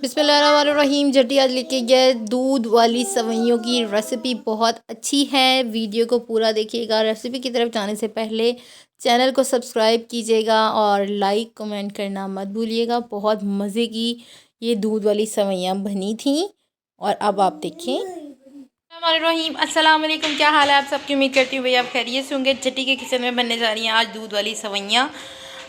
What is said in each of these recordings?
बिस्मिल्लाहिर्रहमानिर्रहीम। जटी आज लेके गए दूध वाली सवइयों की रेसिपी। बहुत अच्छी है, वीडियो को पूरा देखिएगा। रेसिपी की तरफ जाने से पहले चैनल को सब्सक्राइब कीजिएगा और लाइक कमेंट करना मत भूलिएगा। बहुत मज़े की ये दूध वाली सवइयाँ बनी थी और अब आप देखें। अस्सलाम वालेकुम, क्या हाल है आप सबकी? उम्मीद करती हूँ भैया आप खैरियत से होंगे। जटी के किचन में बनने जा रही हैं आज दूध वाली सवइयाँ।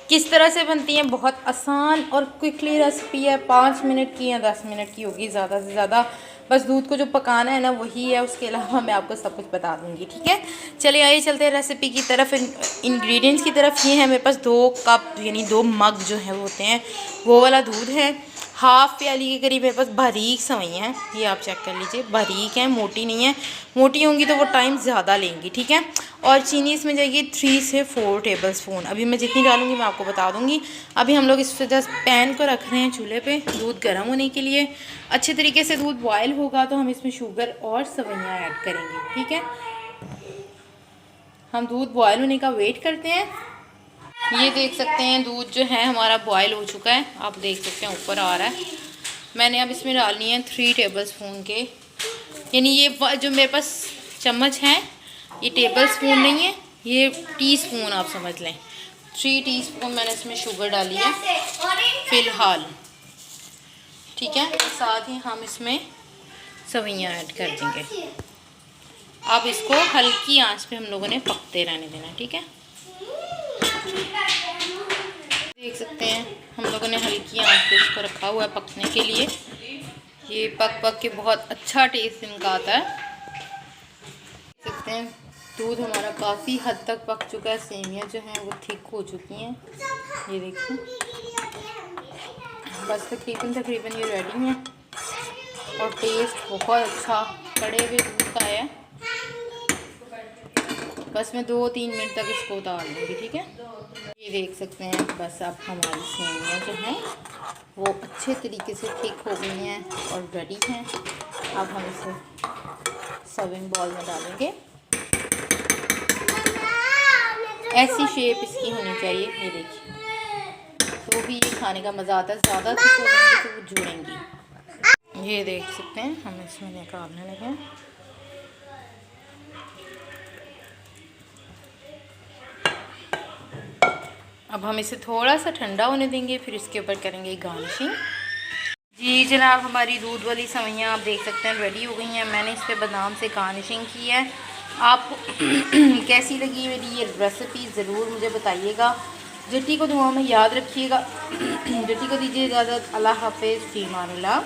किस तरह से बनती हैं? बहुत आसान और क्विकली रेसिपी है। 5 मिनट की या 10 मिनट की होगी ज़्यादा से ज़्यादा। बस दूध को जो पकाना है ना वही है, उसके अलावा मैं आपको सब कुछ बता दूंगी। ठीक है, चलिए आइए चलते हैं रेसिपी की तरफ। इंग्रेडिएंट्स की तरफ ये है मेरे पास 2 कप यानी 2 मग जो है वो होते हैं, वो वाला दूध है। हाफ़ प्याली के करीब मेरे पास बारीक सवइयाँ हैं, ये आप चेक कर लीजिए, बारीक हैं, मोटी नहीं है। मोटी होंगी तो वो टाइम ज़्यादा लेंगी। ठीक है, और चीनी इसमें जाएगी 3 से 4 टेबल स्पून। अभी मैं जितनी डालूंगी मैं आपको बता दूंगी। अभी हम लोग इस जस्ट पैन को रख रहे हैं चूल्हे पे दूध गर्म होने के लिए। अच्छे तरीके से दूध बॉयल होगा तो हम इसमें शुगर और सवइयाँ ऐड करेंगे। ठीक है, हम दूध बॉयल होने का वेट करते हैं। ये देख सकते हैं दूध जो है हमारा बॉयल हो चुका है, आप देख सकते हैं ऊपर आ रहा है। मैंने अब इसमें डालनी है 3 टेबल स्पून के, यानी ये जो मेरे पास चम्मच है ये टेबल स्पून नहीं है, ये टीस्पून आप समझ लें। 3 टीस्पून मैंने इसमें शुगर डाली है फ़िलहाल। ठीक है, साथ ही हम इसमें सवइयाँ ऐड कर देंगे। अब इसको हल्की आंच पे हम लोगों ने पकते रहने देना। ठीक है, देख सकते हैं हम लोगों ने हल्की आंच पे इसको रखा हुआ है पकने के लिए। ये पक पक के बहुत अच्छा टेस्ट इनका आता है। देख सकते हैं दूध हमारा काफ़ी हद तक पक चुका है, सेमियाँ जो हैं वो थिक हो चुकी हैं। ये देखिए, बस तकरीबन ये रेडी हैं और टेस्ट बहुत अच्छा कड़े हुए दूध का है। बस मैं 2-3 मिनट तक इसको उतार लूँगी। ठीक है, ये देख सकते हैं बस अब हमारी सेमियाँ जो हैं वो अच्छे तरीके से थिक हो गई हैं और रेडी हैं। अब हम इसे सर्विंग बॉल में डालेंगे। ऐसी शेप इसकी होनी चाहिए, ये देखिए, तो भी ये खाने का मज़ा आता है। ज़्यादा थिक हो जाएंगे तो वो जुड़ेंगी। ये देख सकते हैं हम इसमें निकालने लगे। अब हम इसे थोड़ा सा ठंडा होने देंगे, फिर इसके ऊपर करेंगे गार्निशिंग। जी जनाब, हमारी दूध वाली सवइयाँ आप देख सकते हैं रेडी हो गई हैं। मैंने इस पर बादाम से गार्निशिंग की है। आपको कैसी लगी मेरी ये रेसिपी ज़रूर मुझे बताइएगा। जटी को दुआ में याद रखिएगा। जटी को दीजिए इजाज़त। अल्लाह हाफ़िज़, फ़ी अमान अल्लाह।